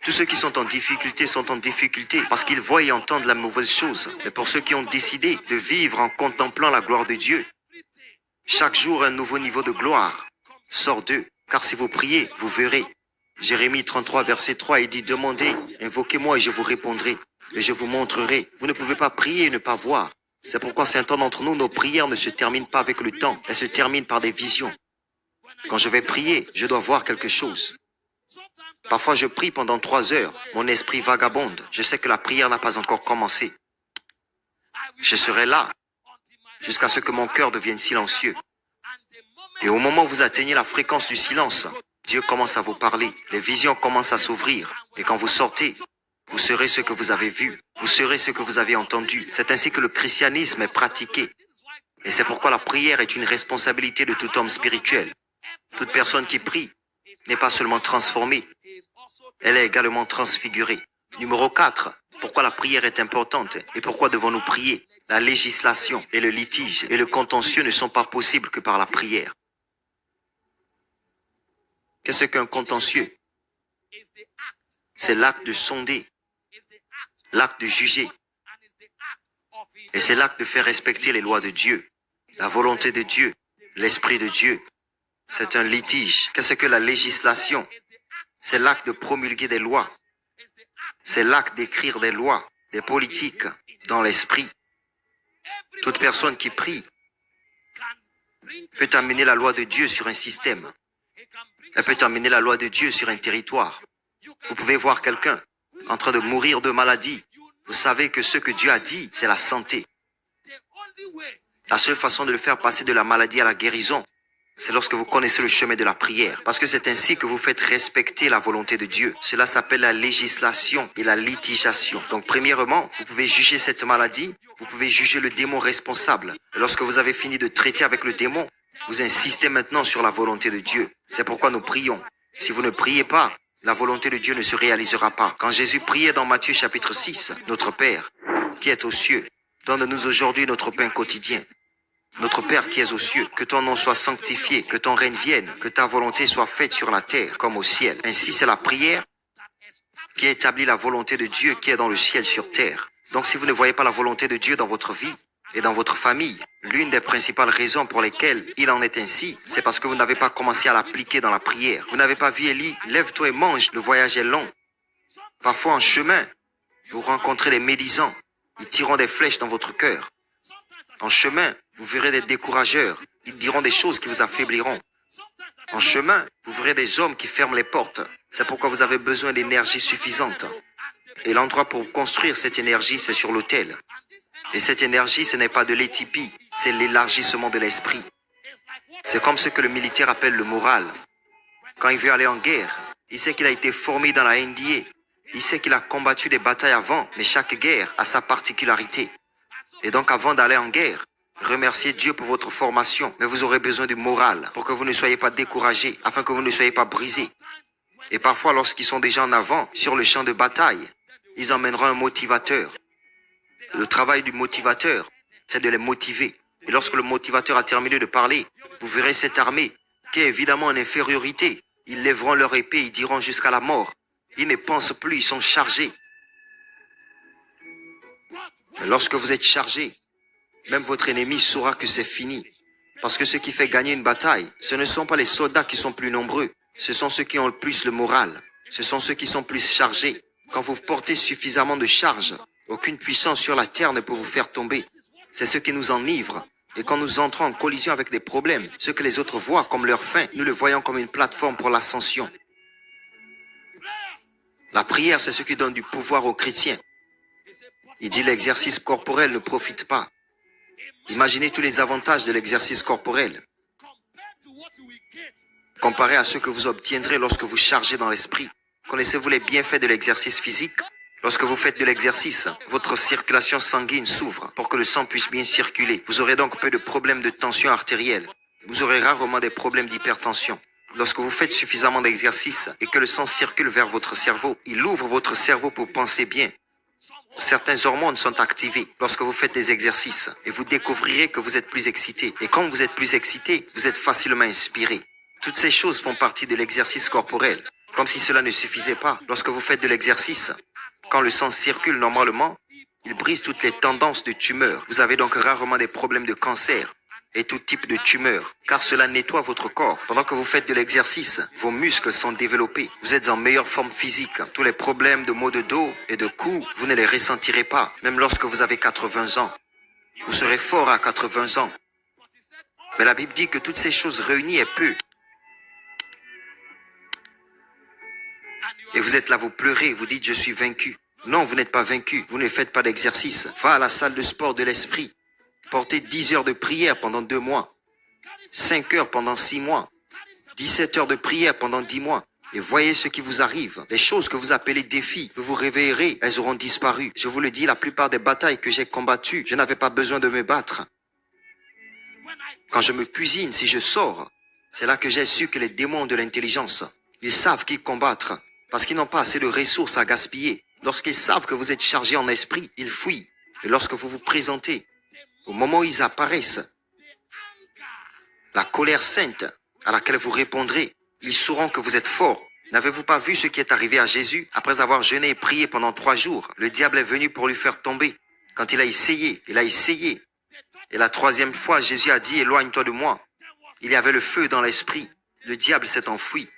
Tous ceux qui sont en difficulté parce qu'ils voient et entendent la mauvaise chose. Mais pour ceux qui ont décidé de vivre en contemplant la gloire de Dieu, chaque jour un nouveau niveau de gloire sort d'eux. Car si vous priez, vous verrez. Jérémie 33, verset 3, il dit, demandez, invoquez-moi et je vous répondrai. Et je vous montrerai. Vous ne pouvez pas prier et ne pas voir. C'est pourquoi certains d'entre nous, nos prières ne se terminent pas avec le temps. Elles se terminent par des visions. Quand je vais prier, je dois voir quelque chose. Parfois, je prie pendant 3 heures. Mon esprit vagabonde. Je sais que la prière n'a pas encore commencé. Je serai là jusqu'à ce que mon cœur devienne silencieux. Et au moment où vous atteignez la fréquence du silence, Dieu commence à vous parler. Les visions commencent à s'ouvrir. Et quand vous sortez, vous serez ce que vous avez vu. Vous serez ce que vous avez entendu. C'est ainsi que le christianisme est pratiqué. Et c'est pourquoi la prière est une responsabilité de tout homme spirituel. Toute personne qui prie n'est pas seulement transformée, elle est également transfigurée. Numéro 4, pourquoi la prière est importante et pourquoi devons-nous prier? La législation et le litige et le contentieux ne sont pas possibles que par la prière. Qu'est-ce qu'un contentieux? C'est l'acte de sonder, l'acte de juger. Et c'est l'acte de faire respecter les lois de Dieu, la volonté de Dieu, l'esprit de Dieu. C'est un litige. Qu'est-ce que la législation? C'est l'acte de promulguer des lois. C'est l'acte d'écrire des lois, des politiques, dans l'esprit. Toute personne qui prie peut amener la loi de Dieu sur un système. Elle peut amener la loi de Dieu sur un territoire. Vous pouvez voir quelqu'un en train de mourir de maladie. Vous savez que ce que Dieu a dit, c'est la santé. La seule façon de le faire passer de la maladie à la guérison, c'est lorsque vous connaissez le chemin de la prière. Parce que c'est ainsi que vous faites respecter la volonté de Dieu. Cela s'appelle la législation et la litigiation. Donc, premièrement, vous pouvez juger cette maladie. Vous pouvez juger le démon responsable. Et lorsque vous avez fini de traiter avec le démon, vous insistez maintenant sur la volonté de Dieu. C'est pourquoi nous prions. Si vous ne priez pas, la volonté de Dieu ne se réalisera pas. Quand Jésus priait dans Matthieu chapitre 6, Notre Père, qui est aux cieux, donne-nous aujourd'hui notre pain quotidien. Notre Père qui es aux cieux, que ton nom soit sanctifié, que ton règne vienne, que ta volonté soit faite sur la terre comme au ciel. Ainsi, c'est la prière qui établit la volonté de Dieu qui est dans le ciel sur terre. Donc, si vous ne voyez pas la volonté de Dieu dans votre vie et dans votre famille, l'une des principales raisons pour lesquelles il en est ainsi, c'est parce que vous n'avez pas commencé à l'appliquer dans la prière. Vous n'avez pas vu Élie, lève-toi et mange, le voyage est long. Parfois, en chemin, vous rencontrez des médisants, ils tireront des flèches dans votre cœur. En chemin, vous verrez des décourageurs. Ils diront des choses qui vous affaibliront. En chemin, vous verrez des hommes qui ferment les portes. C'est pourquoi vous avez besoin d'énergie suffisante. Et l'endroit pour construire cette énergie, c'est sur l'autel. Et cette énergie, ce n'est pas de l'étipie, c'est l'élargissement de l'esprit. C'est comme ce que le militaire appelle le moral. Quand il veut aller en guerre, il sait qu'il a été formé dans la NDA. Il sait qu'il a combattu des batailles avant, mais chaque guerre a sa particularité. Et donc avant d'aller en guerre, Remerciez Dieu pour votre formation, mais vous aurez besoin du moral pour que vous ne soyez pas découragés, afin que vous ne soyez pas brisés. Et parfois, lorsqu'ils sont déjà en avant sur le champ de bataille, ils emmèneront un motivateur. Le travail du motivateur, c'est de les motiver. Et lorsque le motivateur a terminé de parler, vous verrez cette armée qui est évidemment en infériorité. Ils lèveront leur épée, ils diront jusqu'à la mort. Ils ne pensent plus, ils sont chargés. Mais lorsque vous êtes chargé, même votre ennemi saura que c'est fini. Parce que ce qui fait gagner une bataille, ce ne sont pas les soldats qui sont plus nombreux. Ce sont ceux qui ont le plus le moral. Ce sont ceux qui sont plus chargés. Quand vous portez suffisamment de charge, aucune puissance sur la terre ne peut vous faire tomber. C'est ce qui nous enivre. Et quand nous entrons en collision avec des problèmes, ce que les autres voient comme leur fin, nous le voyons comme une plateforme pour l'ascension. La prière, c'est ce qui donne du pouvoir aux chrétiens. Il dit l'exercice corporel ne profite pas. Imaginez tous les avantages de l'exercice corporel, comparé à ceux que vous obtiendrez lorsque vous chargez dans l'esprit. Connaissez-vous les bienfaits de l'exercice physique? Lorsque vous faites de l'exercice, votre circulation sanguine s'ouvre pour que le sang puisse bien circuler. Vous aurez donc peu de problèmes de tension artérielle. Vous aurez rarement des problèmes d'hypertension. Lorsque vous faites suffisamment d'exercice et que le sang circule vers votre cerveau, il ouvre votre cerveau pour penser bien. Certaines hormones sont activées lorsque vous faites des exercices et vous découvrirez que vous êtes plus excité. Et quand vous êtes plus excité, vous êtes facilement inspiré. Toutes ces choses font partie de l'exercice corporel. Comme si cela ne suffisait pas, lorsque vous faites de l'exercice, quand le sang circule normalement, il brise toutes les tendances de tumeur. Vous avez donc rarement des problèmes de cancer et tout type de tumeur, car cela nettoie votre corps. Pendant que vous faites de l'exercice, vos muscles sont développés. Vous êtes en meilleure forme physique. Tous les problèmes de maux de dos et de cou, vous ne les ressentirez pas, même lorsque vous avez 80 ans. Vous serez fort à 80 ans. Mais la Bible dit que toutes ces choses réunies est peu. Et vous êtes là, vous pleurez, vous dites « je suis vaincu ». Non, vous n'êtes pas vaincu, vous ne faites pas d'exercice. Va à la salle de sport de l'esprit. Portez 10 heures de prière pendant 2 mois, 5 heures pendant 6 mois, 17 heures de prière pendant 10 mois. Et voyez ce qui vous arrive. Les choses que vous appelez défis, vous vous réveillerez, elles auront disparu. Je vous le dis, la plupart des batailles que j'ai combattues, je n'avais pas besoin de me battre. Quand je me cuisine, si je sors, c'est là que j'ai su que les démons ont de l'intelligence. Ils savent qui combattre, parce qu'ils n'ont pas assez de ressources à gaspiller. Lorsqu'ils savent que vous êtes chargé en esprit, ils fuient. Et lorsque vous vous présentez, au moment où ils apparaissent, la colère sainte à laquelle vous répondrez, ils sauront que vous êtes fort. N'avez-vous pas vu ce qui est arrivé à Jésus? Après avoir jeûné et prié pendant 3 jours, le diable est venu pour lui faire tomber. Quand il a essayé. Et la 3e fois, Jésus a dit, éloigne-toi de moi. Il y avait le feu dans l'esprit. Le diable s'est enfui.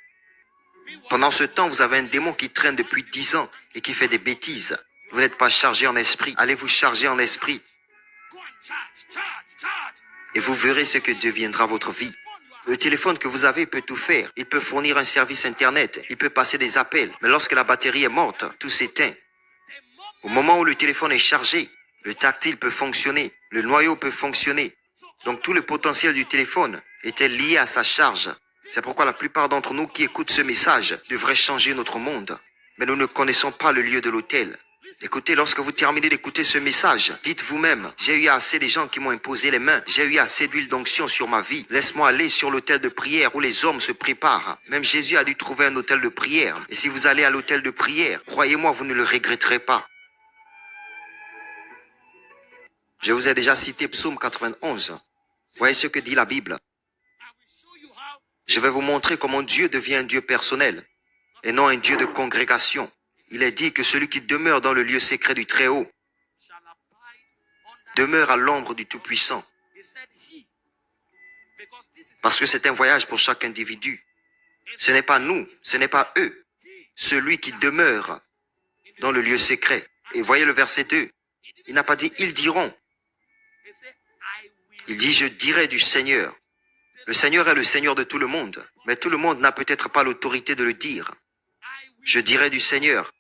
Pendant ce temps, vous avez un démon qui traîne depuis 10 ans et qui fait des bêtises. Vous n'êtes pas chargé en esprit. Allez vous charger en esprit. Et vous verrez ce que deviendra votre vie. Le téléphone que vous avez peut tout faire. Il peut fournir un service internet. Il peut passer des appels. Mais lorsque la batterie est morte, tout s'éteint. Au moment où le téléphone est chargé, le tactile peut fonctionner. Le noyau peut fonctionner. Donc tout le potentiel du téléphone était lié à sa charge. C'est pourquoi la plupart d'entre nous qui écoutent ce message devraient changer notre monde. Mais nous ne connaissons pas le lieu de l'autel. Écoutez, lorsque vous terminez d'écouter ce message, dites vous-même, j'ai eu assez des gens qui m'ont imposé les mains, j'ai eu assez d'huile d'onction sur ma vie, laisse-moi aller sur l'autel de prière où les hommes se préparent. Même Jésus a dû trouver un autel de prière. Et si vous allez à l'autel de prière, croyez-moi, vous ne le regretterez pas. Je vous ai déjà cité Psaume 91. Voyez ce que dit la Bible. Je vais vous montrer comment Dieu devient un Dieu personnel et non un Dieu de congrégation. Il est dit que celui qui demeure dans le lieu secret du Très-Haut demeure à l'ombre du Tout-Puissant. Parce que c'est un voyage pour chaque individu. Ce n'est pas nous, ce n'est pas eux. Celui qui demeure dans le lieu secret. Et voyez le verset 2. Il n'a pas dit « ils diront ». Il dit « je dirai du Seigneur ». Le Seigneur est le Seigneur de tout le monde, mais tout le monde n'a peut-être pas l'autorité de le dire. Je dirai du Seigneur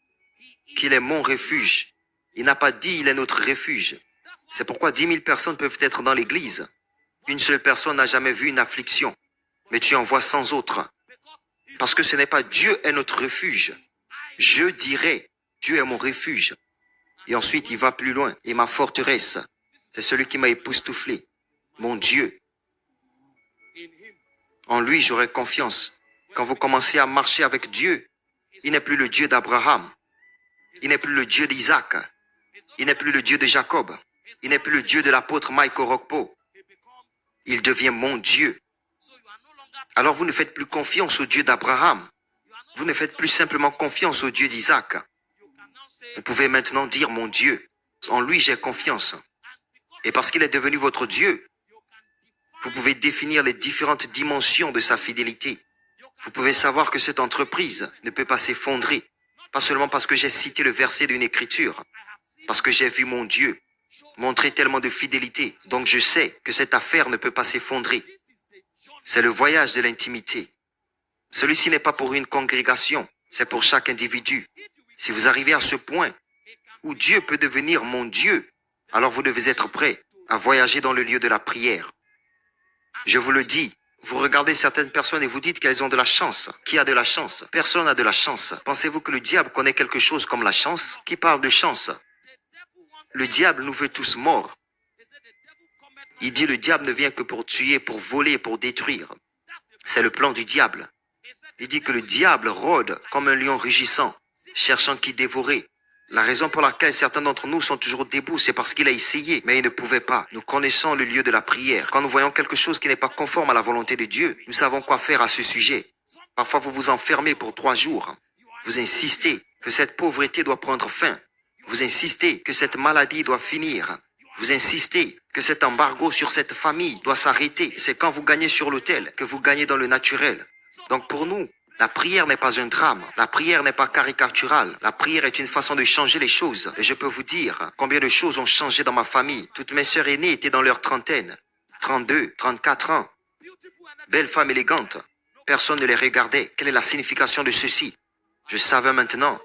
qu'il est mon refuge. Il n'a pas dit il est notre refuge. C'est pourquoi 10 000 personnes peuvent être dans l'église. Une seule personne n'a jamais vu une affliction, mais tu en vois 100 autres. Parce que ce n'est pas Dieu est notre refuge. Je dirai, Dieu est mon refuge. Et ensuite il va plus loin, et ma forteresse, c'est celui qui m'a époustouflé. mon Dieu. En lui, j'aurai confiance. Quand vous commencez à marcher avec Dieu, il n'est plus le Dieu d'Abraham. Il n'est plus le Dieu d'Isaac. Il n'est plus le Dieu de Jacob. Il n'est plus le Dieu de l'apôtre Michael Rockpo. Il devient mon Dieu. Alors vous ne faites plus confiance au Dieu d'Abraham. Vous ne faites plus simplement confiance au Dieu d'Isaac. Vous pouvez maintenant dire mon Dieu. En lui, j'ai confiance. Et parce qu'il est devenu votre Dieu, vous pouvez définir les différentes dimensions de sa fidélité. Vous pouvez savoir que cette entreprise ne peut pas s'effondrer. Pas seulement parce que j'ai cité le verset d'une écriture, parce que j'ai vu mon Dieu montrer tellement de fidélité. Donc je sais que cette affaire ne peut pas s'effondrer. C'est le voyage de l'intimité. Celui-ci n'est pas pour une congrégation, c'est pour chaque individu. Si vous arrivez à ce point où Dieu peut devenir mon Dieu, alors vous devez être prêt à voyager dans le lieu de la prière. Je vous le dis, vous regardez certaines personnes et vous dites qu'elles ont de la chance. Qui a de la chance? Personne n'a de la chance. Pensez-vous que le diable connaît quelque chose comme la chance? Qui parle de chance? Le diable nous veut tous morts. Il dit le diable ne vient que pour tuer, pour voler et pour détruire. C'est le plan du diable. Il dit que le diable rôde comme un lion rugissant, cherchant qui dévorer. La raison pour laquelle certains d'entre nous sont toujours debout, c'est parce qu'il a essayé, mais il ne pouvait pas. Nous connaissons le lieu de la prière. Quand nous voyons quelque chose qui n'est pas conforme à la volonté de Dieu, nous savons quoi faire à ce sujet. Parfois, vous vous enfermez pour 3 jours. Vous insistez que cette pauvreté doit prendre fin. Vous insistez que cette maladie doit finir. Vous insistez que cet embargo sur cette famille doit s'arrêter. C'est quand vous gagnez sur l'autel que vous gagnez dans le naturel. Donc pour nous, la prière n'est pas un drame. La prière n'est pas caricaturale. La prière est une façon de changer les choses. Et je peux vous dire combien de choses ont changé dans ma famille. Toutes mes sœurs aînées étaient dans leur trentaine. 32, 34 ans. Belles femmes élégantes. Personne ne les regardait. Quelle est la signification de ceci? Je savais maintenant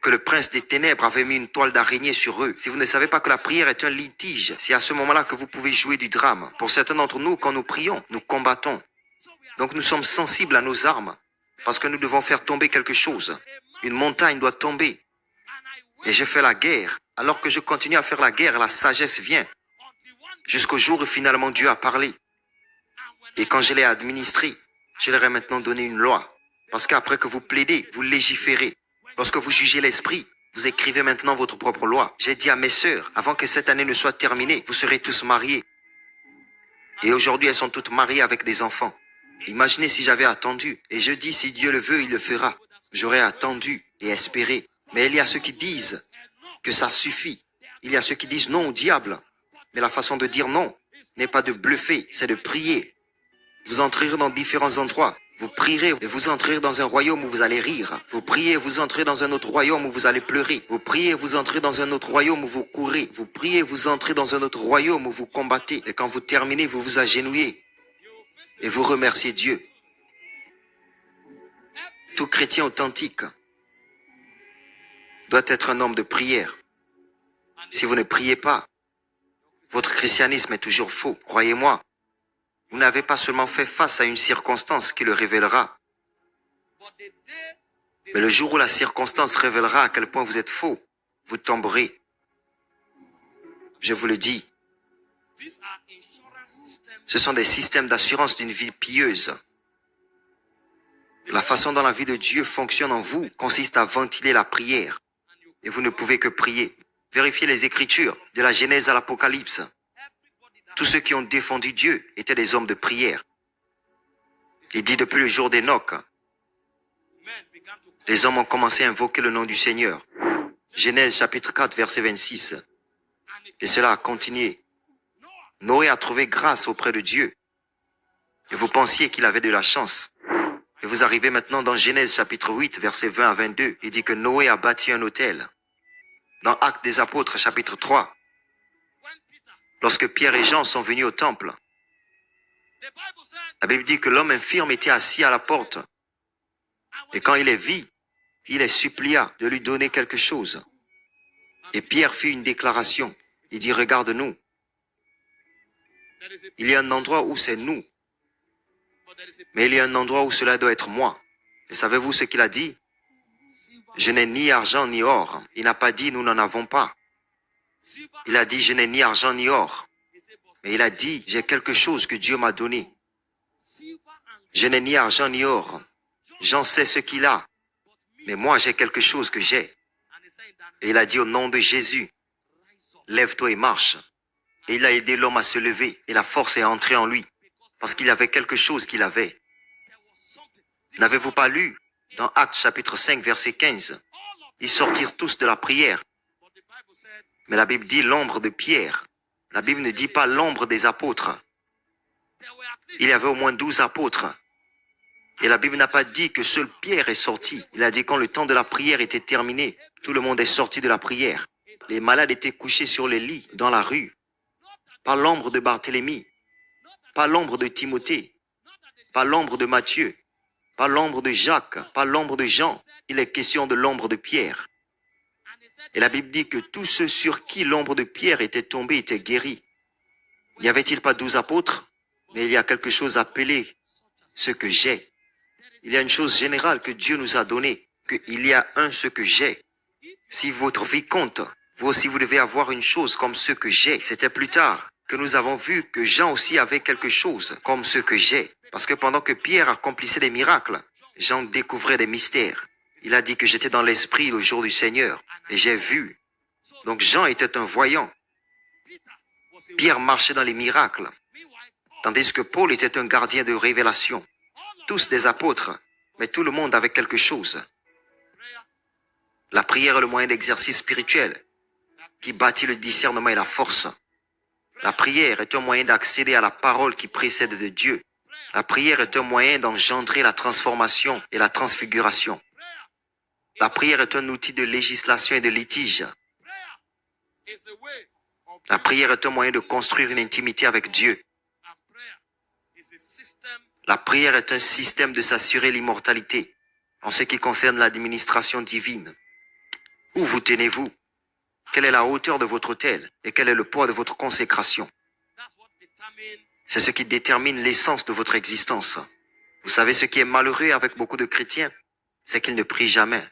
que le prince des ténèbres avait mis une toile d'araignée sur eux. Si vous ne savez pas que la prière est un litige, c'est à ce moment-là que vous pouvez jouer du drame. Pour certains d'entre nous, quand nous prions, nous combattons. Donc nous sommes sensibles à nos armes, parce que nous devons faire tomber quelque chose. Une montagne doit tomber. Et je fais la guerre. Alors que je continue à faire la guerre, la sagesse vient. Jusqu'au jour où finalement Dieu a parlé. Et quand je l'ai administré, je leur ai maintenant donné une loi. Parce qu'après que vous plaidez, vous légiférez. Lorsque vous jugez l'esprit, vous écrivez maintenant votre propre loi. J'ai dit à mes sœurs, avant que cette année ne soit terminée, vous serez tous mariés. Et aujourd'hui, elles sont toutes mariées avec des enfants. Imaginez si j'avais attendu. Et je dis, si Dieu le veut, il le fera. J'aurais attendu et espéré. Mais il y a ceux qui disent que ça suffit. Il y a ceux qui disent non au diable. Mais la façon de dire non n'est pas de bluffer, c'est de prier. Vous entrerez dans différents endroits. Vous prierez et vous entrerez dans un royaume où vous allez rire. Vous priez et vous entrez dans un autre royaume où vous allez pleurer. Vous priez et vous entrez dans un autre royaume où vous courez. Vous priez et vous entrez dans un autre royaume où vous combattez. Et quand vous terminez, vous vous agenouillez. Et vous remerciez Dieu. Tout chrétien authentique doit être un homme de prière. Si vous ne priez pas, votre christianisme est toujours faux. Croyez-moi, vous n'avez pas seulement fait face à une circonstance qui le révélera, mais le jour où la circonstance révélera à quel point vous êtes faux, vous tomberez. Je vous le dis, ce sont des systèmes d'assurance d'une vie pieuse. La façon dont la vie de Dieu fonctionne en vous consiste à ventiler la prière. Et vous ne pouvez que prier. Vérifiez les Écritures, de la Genèse à l'Apocalypse. Tous ceux qui ont défendu Dieu étaient des hommes de prière. Il dit depuis le jour d'Enoch, les hommes ont commencé à invoquer le nom du Seigneur. Genèse chapitre 4, verset 26. Et cela a continué. Noé a trouvé grâce auprès de Dieu. Et vous pensiez qu'il avait de la chance. Et vous arrivez maintenant dans Genèse chapitre 8, verset 20 à 22. Il dit que Noé a bâti un autel. Dans Actes des Apôtres chapitre 3, lorsque Pierre et Jean sont venus au temple, la Bible dit que l'homme infirme était assis à la porte. Et quand il les vit, il les supplia de lui donner quelque chose. Et Pierre fit une déclaration. Il dit, regarde-nous. Il y a un endroit où c'est nous. Mais il y a un endroit où cela doit être moi. Et savez-vous ce qu'il a dit? Je n'ai ni argent ni or. Il n'a pas dit nous n'en avons pas. Il a dit je n'ai ni argent ni or. Mais il a dit, j'ai quelque chose que Dieu m'a donné. Je n'ai ni argent ni or. Jean sait ce qu'il a. Mais moi, j'ai quelque chose que j'ai. Et il a dit au nom de Jésus, lève-toi et marche. Et il a aidé l'homme à se lever et la force est entrée en lui. Parce qu'il avait quelque chose qu'il avait. N'avez-vous pas lu dans Actes chapitre 5 verset 15? Ils sortirent tous de la prière. Mais la Bible dit l'ombre de Pierre. La Bible ne dit pas l'ombre des apôtres. Il y avait au moins 12 apôtres. Et la Bible n'a pas dit que seul Pierre est sorti. Il a dit quand le temps de la prière était terminé, tout le monde est sorti de la prière. Les malades étaient couchés sur les lits, dans la rue. Pas l'ombre de Barthélemy, pas l'ombre de Timothée, pas l'ombre de Matthieu, pas l'ombre de Jacques, pas l'ombre de Jean. Il est question de l'ombre de Pierre. Et la Bible dit que tous ceux sur qui l'ombre de Pierre était tombée étaient guéris. N'y avait-il pas 12 apôtres? Mais il y a quelque chose appelé ce que j'ai. Il y a une chose générale que Dieu nous a donnée, qu'il y a un ce que j'ai. Si votre vie compte, vous aussi vous devez avoir une chose comme ce que j'ai. C'était plus tard que nous avons vu que Jean aussi avait quelque chose comme ce que j'ai. Parce que pendant que Pierre accomplissait des miracles, Jean découvrait des mystères. Il a dit que j'étais dans l'esprit le jour du Seigneur et j'ai vu. Donc Jean était un voyant. Pierre marchait dans les miracles. Tandis que Paul était un gardien de révélation. Tous des apôtres, mais tout le monde avait quelque chose. La prière est le moyen d'exercice spirituel qui bâtit le discernement et la force. La prière est un moyen d'accéder à la parole qui précède de Dieu. La prière est un moyen d'engendrer la transformation et la transfiguration. La prière est un outil de législation et de litige. La prière est un moyen de construire une intimité avec Dieu. La prière est un système de s'assurer l'immortalité en ce qui concerne l'administration divine. Où vous tenez-vous? Quelle est la hauteur de votre autel et quel est le poids de votre consécration? C'est ce qui détermine l'essence de votre existence. Vous savez ce qui est malheureux avec beaucoup de chrétiens? C'est qu'ils ne prient jamais.